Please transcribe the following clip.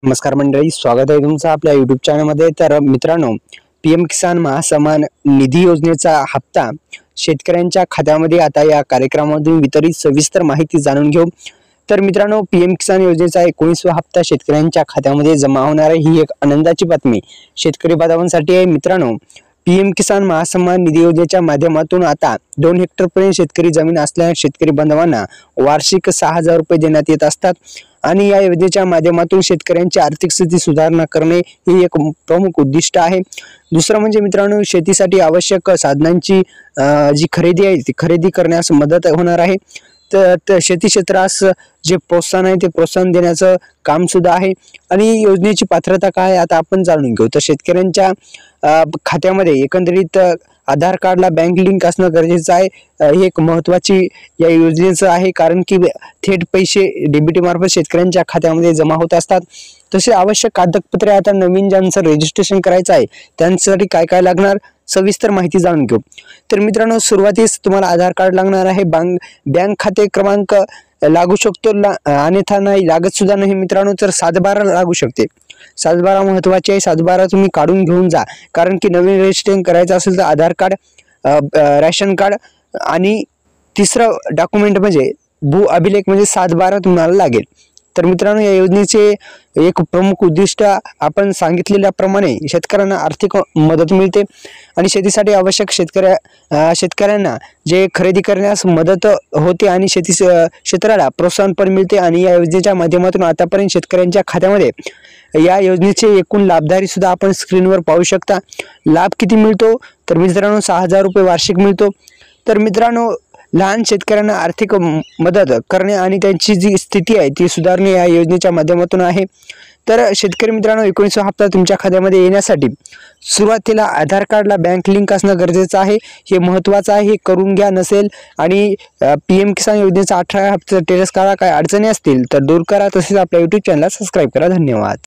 नमस्कार मंडळी, स्वागत आहे तुमचं आपल्या YouTube चॅनलमध्ये। तर मित्रांनो, पीएम किसान महासन्मान निधी योजनेचा हप्ता शेतकऱ्यांच्या खात्यामध्ये आता या कार्यक्रमामधून वितरित सविस्तर माहिती जाणून घेऊ। तर मित्रांनो, पीएम किसान योजनेचा 19वा हप्ता शेतकऱ्यांच्या खात्यामध्ये जमा होणार आहे, ही एक आनंदाची बातमी शेतकरी बांधवांसाठी आहे। मित्रांनो, पीएम किसान महासन्मान निधी योजनेच्या माध्यमातून आता 2 हेक्टरपर्यंत शेतकरी जमीन असलेल्या शेतकरी बांधवांना वार्षिक 6,000 रुपये देण्यात येत असतात आणि या योजनेच्या माध्यमातून शेतकऱ्यांची आर्थिक स्थिती सुधारणा करणे ही एक प्रमुख उद्दिष्ट आहे। दुसरं म्हणजे मित्रांनो, शेतीसाठी आवश्यक साधनांची जी खरेदी आहे ती खरेदी करण्यास मदत होणार आहे। तर शेती क्षेत्रास जे प्रोत्साहन आहे ते प्रोत्साहन देण्याचं काम सुद्धा आहे। आणि योजनेची पात्रता काय आता आपण जाणून घेऊ। तर शेतकऱ्यांच्या खात्यामध्ये एकंदरीत आधार कार्डला बँक लिंक असणं गरजेचं आहे। हे एक महत्त्वाची या योजनेचं आहे, कारण की थेट पैसे डीबीटी मार्फत शेतकऱ्यांच्या खात्यामध्ये जमा होत असतात। तसे आवश्यक कागदपत्रे आता नवीन ज्यांचं रजिस्ट्रेशन करायचं आहे त्यांच्यासाठी काय काय लागणार सविस्तर माहिती जाणून घेऊ। तर मित्रांनो, सुरुवातीस तुम्हाला आधार कार्ड लागणार आहे, बँक खाते क्रमांक लागू शकतो, अन्यथा नाही लागत सुद्धा नाही मित्रांनो। तर 712 लागू शकते, 712 महत्वाची आहे। 712 तुम्ही काढून घेऊन जा, कारण की नवीन रजिस्ट्रेशन करायचं असेल तर आधार कार्ड, रेशन कार्ड आणि तिसरं डॉक्युमेंट म्हणजे भू अभिलेख म्हणजे 712 तुम्हाला लागेल। तर मित्रांनो, या योजनेचे एक प्रमुख उद्दिष्ट आपण सांगितलेल्याप्रमाणे शेतकऱ्यांना आर्थिक मदत मिळते आणि शेतीसाठी आवश्यक शेतकऱ्यांना जे खरेदी करण्यास मदत होते आणि शेती क्षेत्राला प्रोत्साहन पण मिळते। आणि या योजनेच्या माध्यमातून आतापर्यंत शेतकऱ्यांच्या खात्यामध्ये या योजनेचे एकूण लाभधारी सुद्धा आपण स्क्रीनवर पाहू शकता। लाभ किती मिळतो तर मित्रांनो 6,000 रुपये वार्षिक मिळतो। तर मित्रांनो, लहान शेतकऱ्यांना आर्थिक मदत करणे आणि त्यांची जी स्थिती आहे ती सुधारणे या योजनेच्या माध्यमातून आहे। तर शेतकरी मित्रांनो, 19वा हप्ता तुमच्या खात्यामध्ये येण्यासाठी सुरुवातीला आधार कार्डला बँक लिंक असणं गरजेचं आहे, हे महत्त्वाचं आहे, हे करून घ्या। नसेल आणि पीएम किसान योजनेचा 18 हप्ता टेरेस काढा, काय अडचणी असतील तर दूर करा। तसेच आपल्या YouTube चॅनलला सबस्क्राईब करा। धन्यवाद।